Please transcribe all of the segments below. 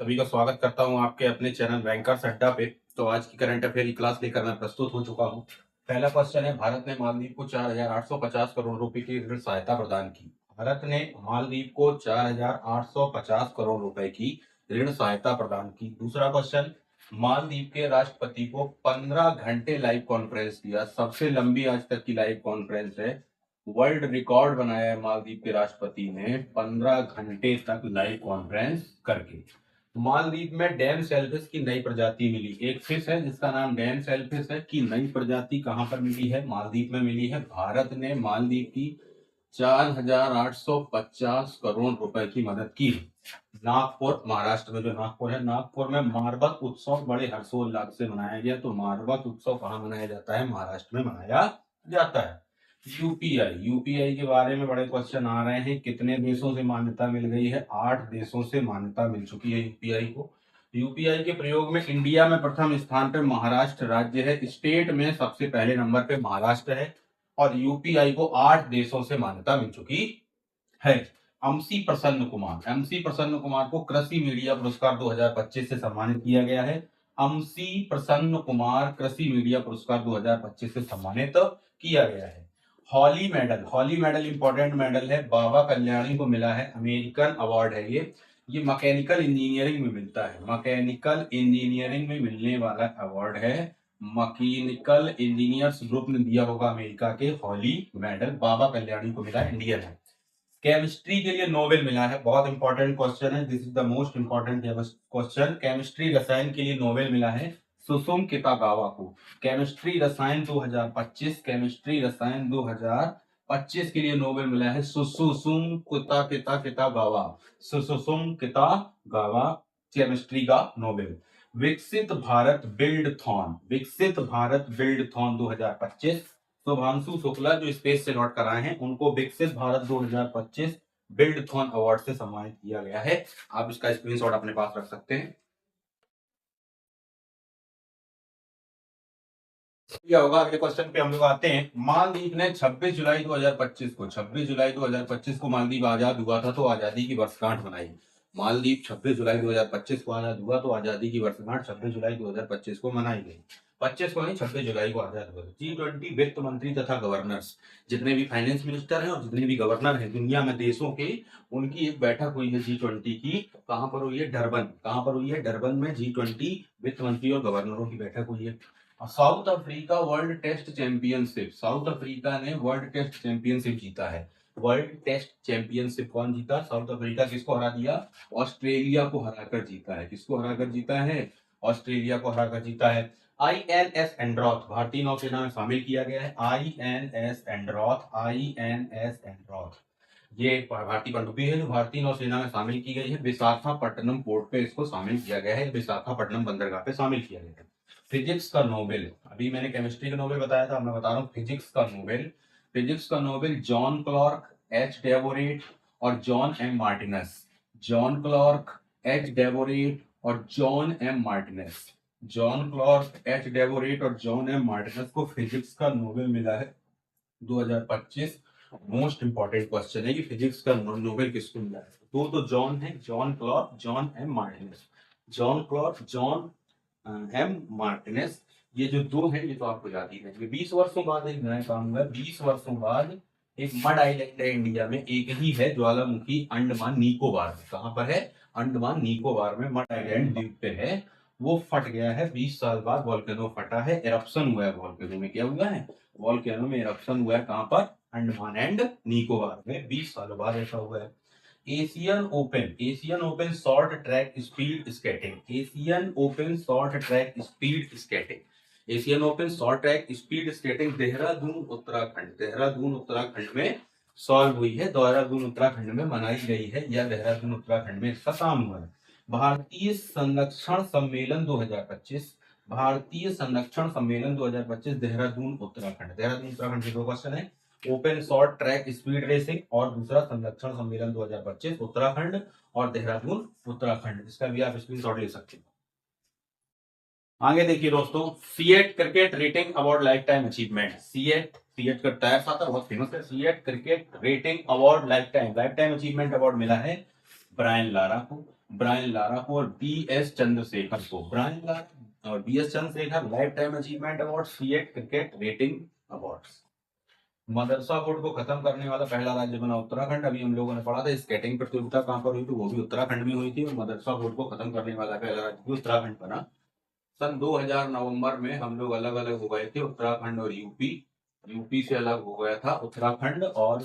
सभी का स्वागत करता हूं आपके अपने चैनल बैंकर्स अड्डा पे। तो आज की करंट अफेयर की क्लास लेकर मैं प्रस्तुत हो चुका हूं। पहला क्वेश्चन है, भारत ने मालदीव को 4,850 करोड़ रुपए की ऋण सहायता प्रदान की। भारत ने मालदीव को 4,850 करोड़ रुपए की ऋण सहायता प्रदान की। दूसरा क्वेश्चन, मालदीव के राष्ट्रपति को 15 घंटे लाइव कॉन्फ्रेंस दिया। सबसे लंबी आज तक की लाइव कॉन्फ्रेंस है। वर्ल्ड रिकॉर्ड बनाया है मालदीव के राष्ट्रपति ने 15 घंटे तक लाइव कॉन्फ्रेंस करके। मालदीव में डैम सेलफिश की नई प्रजाति मिली। एक फिश है जिसका नाम डैम सेलफिश है की नई प्रजाति कहां पर मिली है? मालदीव में मिली है। भारत ने मालदीव की 4,850 करोड़ रुपए की मदद की। नागपुर, महाराष्ट्र में जो नागपुर है, नागपुर में मारबत उत्सव बड़े हर्षोल्लास से मनाया गया। तो मारबत उत्सव कहाँ मनाया जाता है? महाराष्ट्र में मनाया जाता है। यूपीआई, यूपीआई के बारे में बड़े क्वेश्चन आ रहे हैं। कितने देशों से मान्यता मिल गई है? 8 देशों से मान्यता मिल चुकी है यूपीआई को। यूपीआई के प्रयोग में इंडिया में प्रथम स्थान पर महाराष्ट्र राज्य है। स्टेट में सबसे पहले नंबर पे महाराष्ट्र है और यूपीआई को 8 देशों से मान्यता मिल चुकी है। एमसी प्रसन्न कुमार को कृषि मीडिया पुरस्कार 2025 से सम्मानित किया गया है। एमसी प्रसन्न कुमार कृषि मीडिया पुरस्कार 2025 से सम्मानित किया गया है। हॉली मेडल इंपॉर्टेंट मेडल है, बाबा कल्याणी को मिला है। अमेरिकन अवार्ड है ये मैकेनिकल इंजीनियरिंग में मिलता है। मैकेनिकल इंजीनियरिंग में मिलने वाला अवार्ड है। मैकेनिकल इंजीनियर्स ग्रुप ने दिया होगा अमेरिका के। हॉली मेडल बाबा कल्याणी को मिला है, इंडियन है। केमिस्ट्री के लिए नोबेल मिला है। बहुत इंपॉर्टेंट क्वेश्चन है, this is the most important question. Chemistry रसायन के लिए नोबेल मिला है सुसुम कितागावा को। केमिस्ट्री रसायन 2025, केमिस्ट्री रसायन 2025 के लिए नोबेल मिला है सुसुम कितागावा, सुसुम कितागावा केमिस्ट्री का नोबेल। विकसित भारत बिल्डथॉन 2025, शुभांशु शुक्ला जो स्पेस से लौट कर आए हैं उनको विकसित भारत 2025 बिल्डथॉन अवार्ड से सम्मानित किया गया है। आप इसका स्क्रीनशॉट अपने पास रख सकते हैं। क्या होगा अगले क्वेश्चन पे हम लोग आते हैं। मालदीव ने 26 जुलाई 2025 को मालदीव आजाद हुआ था तो आजादी की वर्षगांठ मनाई। मालदीव 26 जुलाई 2025 को आजाद हुआ तो आजादी की वर्षगांठ 26 जुलाई 2025 को मनाई गई। 25 को नहीं, 26 जुलाई को आजाद हुआ। G20 वित्त मंत्री तथा गवर्नर्स, जितने भी फाइनेंस मिनिस्टर हैं और जितने भी गवर्नर हैं दुनिया में देशों के, उनकी एक बैठक हुई है G20 की। कहां पर हुई है? डरबन। कहां पर हुई है? डरबन में G20 वित्त मंत्री और गवर्नरों की बैठक हुई है। South Africa World Test Championship, South Africa ने वर्ल्ड टेस्ट चैंपियनशिप जीता है। वर्ल्ड टेस्ट चैंपियनशिप कौन जीता? South Africa. किसको हरा दिया? ऑस्ट्रेलिया को हराकर जीता है। किसको हराकर जीता है? ऑस्ट्रेलिया को हराकर जीता है। आईएनएस एंड्रॉथ भारतीय नौसेना में शामिल किया गया है। आईएनएस एंड्रॉथ ये भारतीय पनडुब्बी है जो भारतीय नौसेना में शामिल की गई है। विशाखापट्टनम पोर्ट पे इसको शामिल किया गया है। विशाखापट्टनम बंदरगाह पे शामिल किया गया है। फिजिक्स का नोबेल, अभी मैंने केमिस्ट्री का नोबेल बताया था, मैं बता रहा हूँ फिजिक्स का नोबेल। फिजिक्स का Nobel John Clarke, H Devoret और John M Martinez. John Clarke, H Devoret और John M Martinez. John Clarke, H Devoret और जॉन एम मार्टिनस को फिजिक्स का नोबेल मिला है 2025। मोस्ट इंपॉर्टेंट क्वेश्चन है कि फिजिक्स का नोबेल किसको मिला है। दो तो जॉन है, John Clarke, John M Martinez. John Clarke, John M Martinez, ये जो दो हैं ये तो आपको याद ही रहेंगे। 20 वर्षों बाद एक नया काम हुआ है। 20 वर्षों बाद एक मड आइलैंड है इंडिया में, एक ही है ज्वालामुखी, अंडमान निकोबार में। कहां पर है? अंडमान निकोबार में मड आइलैंड द्वीप पे है। वो फट गया है 20 साल बाद, वॉल्केनो फटा है, एरप्शन हुआ है वॉल्केनो में। क्या हुआ है? वॉल्केनो में एरप्शन हुआ है। कहां पर? अंडमान एंड निकोबार में 20 सालों बाद ऐसा हुआ है। Asian open short track speed skating, Asian open short track speed skating, Asian open short track speed skating Dehradun Uttarakhand में सॉल्व हुई है। देहरादून उत्तराखंड में मनाई गई है या देहरादून उत्तराखंड में इसका काम हुआ है। भारतीय संरक्षण सम्मेलन 2025, भारतीय संरक्षण सम्मेलन 2025 देहरादून उत्तराखंड। देहरादून उत्तराखंड से दो क्वेश्चन है, open short track speed racing और दूसरा संरक्षण सम्मेलन 2025 उत्तराखंड और देहरादून उत्तराखंड। इसका भी आप स्क्रीनशॉट ले सकते हैं। आगे देखिए दोस्तों, CEAT cricket rating award lifetime achievement. CEAT का टायर्स आता है, बहुत फेमस है। CEAT cricket rating award lifetime achievement award मिला है ब्रायन लारा को। ब्रायन लारा को और बी.एस. चंद्रशेखर को। ब्रायन लारा और B S. Chandrasekhar lifetime achievement award, CEAT cricket rating awards. मदरसा बोर्ड को खत्म करने वाला पहला राज्य बना उत्तराखंड। अभी हम लोगों ने पढ़ा था स्केटिंग प्रतियोगिता कहां पर हुई थी, वो भी उत्तराखंड में हुई थी, और मदरसा बोर्ड को खत्म करने वाला पहला राज्य भी उत्तराखंड बना। सन 2000 नवंबर में हम लोग अलग अलग हो गए थे, उत्तराखंड और यूपी। यूपी से अलग हो गया था उत्तराखंड, और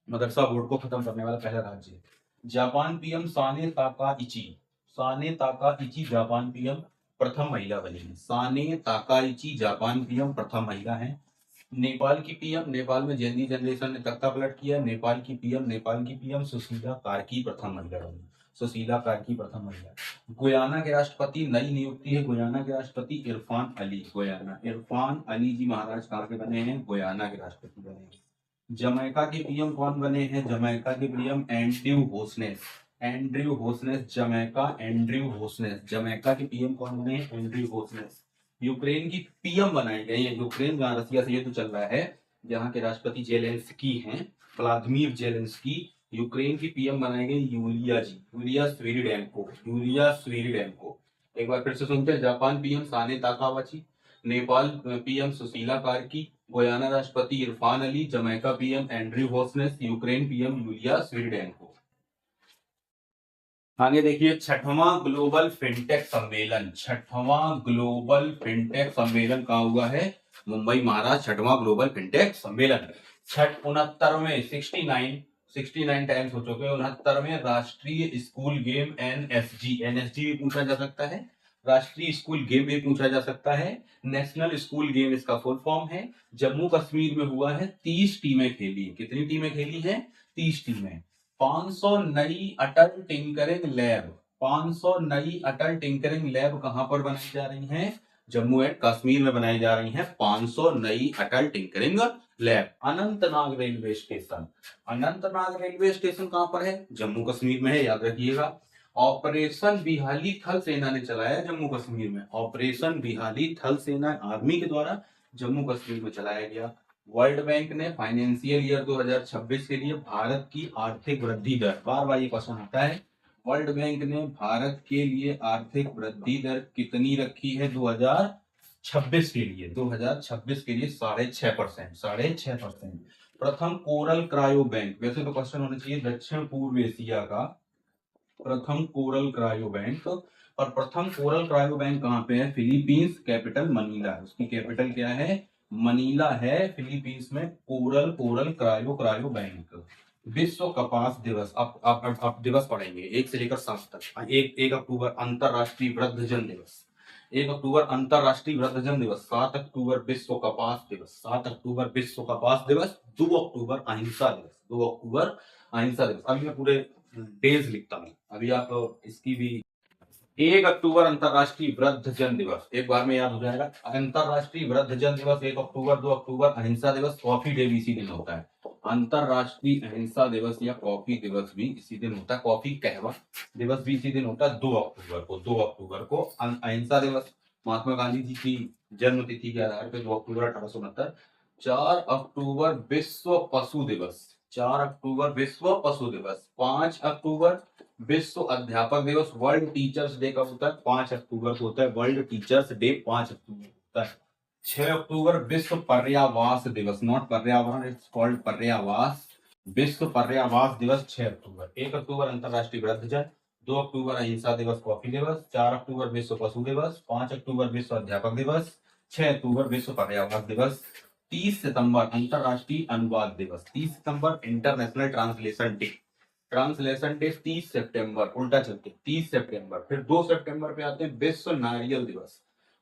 मदरसा बोर्ड को खत्म करने वाला पहला राज्य। Japan PM Sanae Takaichi. Sanae Takaichi Japan PM प्रथम महिला बनी है। साने ताकाइची जापान पीएम प्रथम महिला है। नेपाल की पीएम, नेपाल में जेनजी जनरेशन ने तख्ता पलट किया। नेपाल की पीएम सुशीला कार्की प्रथम महिला बनी। सुशीला कार्की प्रथम महिला। गुयाना के राष्ट्रपति, नई नियुक्ति है, गुयाना के राष्ट्रपति इरफान अली। गुयाना इरफान अली जी महाराज कहाँ के बने हैं, गुयाना के राष्ट्रपति बने हैं। जमैका के पीएम कौन बने हैं, जमैका के PM Andrew Holness. Andrew Holness Jamaica, Andrew Holness. Jamaica के पीएम कौन बने हैं, एंड्रयू होसनेस। यूक्रेन की पीएम बनाई गई है, यूक्रेन जहाँ रसिया से युद्ध चल रहा है, जहाँ के राष्ट्रपति जेलेंस्की हैं, व्लादिमीर जेलेंस्की। यूक्रेन की पीएम बनाई गई Yulia ji, Yulia Svyrydenko, Yulia Svyrydenko. एक बार फिर से सुनते हैं। Japan PM Sanae Takaichi, Nepal PM Sushila Karki, Guyana राष्ट्रपति Irfaan Ali, Jamaica PM Andrew Holness, Ukraine PM Yulia Svyrydenko. आगे देखिए, छठवां ग्लोबल फिनटेक सम्मेलन। छठवां ग्लोबल फिनटेक सम्मेलन कहाँ हुआ है, मुंबई महाराष्ट्र। छठवां ग्लोबल फिनटेक सम्मेलन 69वें 69 टाइम्स हो चुके हैं। 69वें राष्ट्रीय स्कूल गेम एनएसजी। एनएसजी भी पूछा जा सकता है, राष्ट्रीय स्कूल गेम भी पूछा जा सकता है। नेशनल स्कूल गेम इसका फुल फॉर्म है। जम्मू कश्मीर में हुआ है, 30 टीमें खेली। कितनी टीमें खेली हैं, 30 टीमें। 500 नई अटल टिंकरिंग लैब, 500 नई अटल टिंकरिंग लैब कहां पर बनाई जा रही हैं, जम्मू एंड कश्मीर में बनाई जा रही हैं 500 नई Atal tinkering lab. Anantnag railway station, Anantnag railway station कहां पर है, जम्मू कश्मीर में है, याद रखिएगा। ऑपरेशन बिहाली थल सेना ने चलाया जम्मू कश्मीर में। ऑपरेशन बिहाली थल सेना आर्मी के द्वारा जम्मू कश्मीर में चलाया गया। वर्ल्ड बैंक ने फाइनेंशियल ईयर 2026 के लिए भारत की आर्थिक वृद्धि दर, बार बार ये क्वेश्चन आता है, वर्ल्ड बैंक ने भारत के लिए आर्थिक वृद्धि दर कितनी रखी है 2026 के लिए, 2026 के लिए 6.5%, 6.5%। प्रथम कोरल क्रायो बैंक, वैसे तो क्वेश्चन होना चाहिए दक्षिण पूर्व एशिया का प्रथम कोरल क्रायो बैंक, और प्रथम कोरल क्रायो बैंक कहाँ पे है, फिलीपींस, कैपिटल मनीला। उसकी कैपिटल क्या है, मनीला है फिलीपींस में। Coral cryo bank. विश्व कपास दिवस, अब दिवस पढ़ेंगे 1 से लेकर 7 तक। 1 अक्टूबर अंतरराष्ट्रीय वृद्धजन दिवस, 1 अक्टूबर अंतरराष्ट्रीय वृद्धजन दिवस, 7 अक्टूबर विश्व कपास दिवस, 7 अक्टूबर विश्व कपास दिवस, 2 अक्टूबर अहिंसा दिवस, 2 अक्टूबर अहिंसा दिवस। अभी मैं पूरे डेज लिखता हूँ, अभी आप इसकी भी। 1 अक्टूबर अंतरराष्ट्रीय वृद्धजन दिवस, एक बार में याद हो जाएगा। अंतरराष्ट्रीय वृद्धजन दिवस 1 अक्टूबर, 2 अक्टूबर अहिंसा दिवस, कॉफी डे भी इसी दिन होता है। अंतरराष्ट्रीय अहिंसा दिवस या कॉफी दिवस भी इसी दिन होता है, कॉफी कहवा दिवस भी इसी दिन होता है, 2 अक्टूबर को। 2 अक्टूबर को अहिंसा दिवस, महात्मा गांधी जी की जन्म तिथि के आधार पर 2 अक्टूबर 1869। 4 अक्टूबर विश्व पशु दिवस, 4 अक्टूबर विश्व पशु दिवस। 5 अक्टूबर विश्व अध्यापक दिवस, वर्ल्ड टीचर्स डे कब होता है, 5 अक्टूबर को होता है वर्ल्ड टीचर्स डे, 5 अक्टूबर होता है। 6 अक्टूबर विश्व पर्यावास दिवस, नॉट पर्यावरण, इट्स कॉल्ड पर्यावास, विश्व पर्यावास दिवस 6 अक्टूबर। 1 अक्टूबर अंतरराष्ट्रीय वृद्धजन, 2 अक्टूबर अहिंसा दिवस कॉफी दिवस, 4 अक्टूबर विश्व पशु दिवस, 5 अक्टूबर विश्व अध्यापक दिवस, 6 अक्टूबर विश्व पर्यावास दिवस। 30 सितंबर अंतरराष्ट्रीय अनुवाद दिवस, 30 सितंबर international translation day, translation day 30 सितंबर, उल्टा चलते 30 सितंबर। फिर 2 सितंबर पे आते हैं विश्व नारियल दिवस,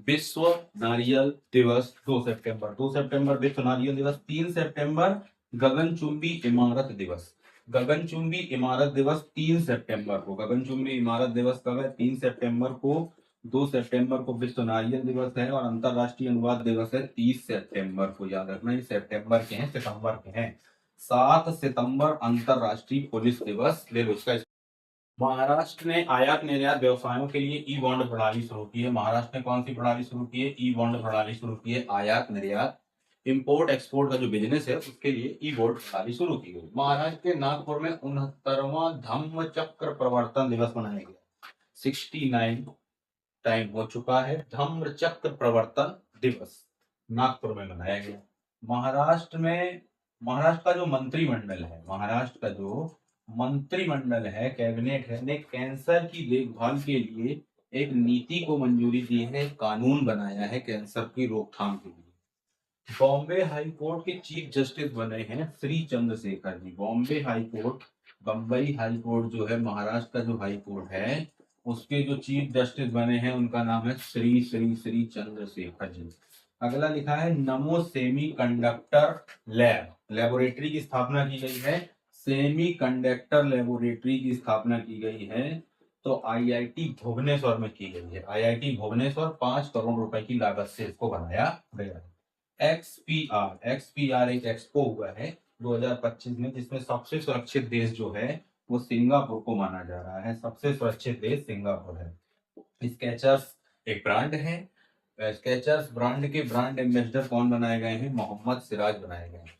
विश्व नारियल दिवस 2 सितंबर, 2 सितंबर विश्व नारियल दिवस। 3 सितंबर गगनचुंबी इमारत दिवस, गगनचुंबी इमारत दिवस 3 सितंबर को। गगनचुंबी इमारत दिवस कब है, 3 सितंबर को। 2 सितंबर को विश्व नारियल दिवस है, और अंतरराष्ट्रीय अनुवाद दिवस है 30 सितंबर को। याद रखना ये सितंबर के हैं, सितंबर के हैं। 7 सितंबर अंतरराष्ट्रीय पुलिस दिवस, ले लो इसका। महाराष्ट्र ने आयात निर्यात व्यवसायों के लिए ई बॉन्ड प्रणाली शुरू की है। महाराष्ट्र ने कौन सी प्रणाली शुरू की है, ई बॉन्ड प्रणाली शुरू की है, आयात निर्यात इंपोर्ट एक्सपोर्ट का जो बिजनेस है उसके लिए ई बोर्ड प्रणाली शुरू की गई। महाराष्ट्र के नागपुर में 69वां धम्म चक्र प्रवर्तन दिवस मनाया गया। 69 टाइम हो चुका है धम्म चक्र प्रवर्तन दिवस नागपुर में मनाया गया। महाराष्ट्र का जो मंत्रिमंडल है, महाराष्ट्र का जो मंत्रिमंडल है, कैबिनेट है, ने कैंसर की देखभाल के लिए एक नीति को मंजूरी दी है, कानून बनाया है कैंसर की रोकथाम के लिए। बॉम्बे हाई कोर्ट के चीफ जस्टिस बने हैं Shri Chandrashekhar ji. Bombay High Court, Bambai high court जो है महाराष्ट्र का जो हाई कोर्ट है, उसके जो चीफ जस्टिस बने हैं उनका नाम है श्री श्री श्री चंद्रशेखर जी। अगला लिखा है नमो सेमी कंडक्टर लैब, लेबोरेटरी की स्थापना की गई है। सेमी कंडक्टर लेबोरेटरी की स्थापना की गई है तो आईआईटी भुवनेश्वर में की गई है। आईआईटी भुवनेश्वर 5 करोड़ रुपए की लागत से इसको बनाया गया है। एक्सपीआर एक एक्सपो हुआ है 2025 में, जिसमें सबसे सुरक्षित देश जो है वो सिंगापुर को माना जा रहा है। सबसे सुरक्षित देश सिंगापुर है। स्केचर्स एक ब्रांड है। स्केचर्स ब्रांड के ब्रांड एम्बेसडर कौन बनाए गए हैं? मोहम्मद सिराज बनाए गए हैं।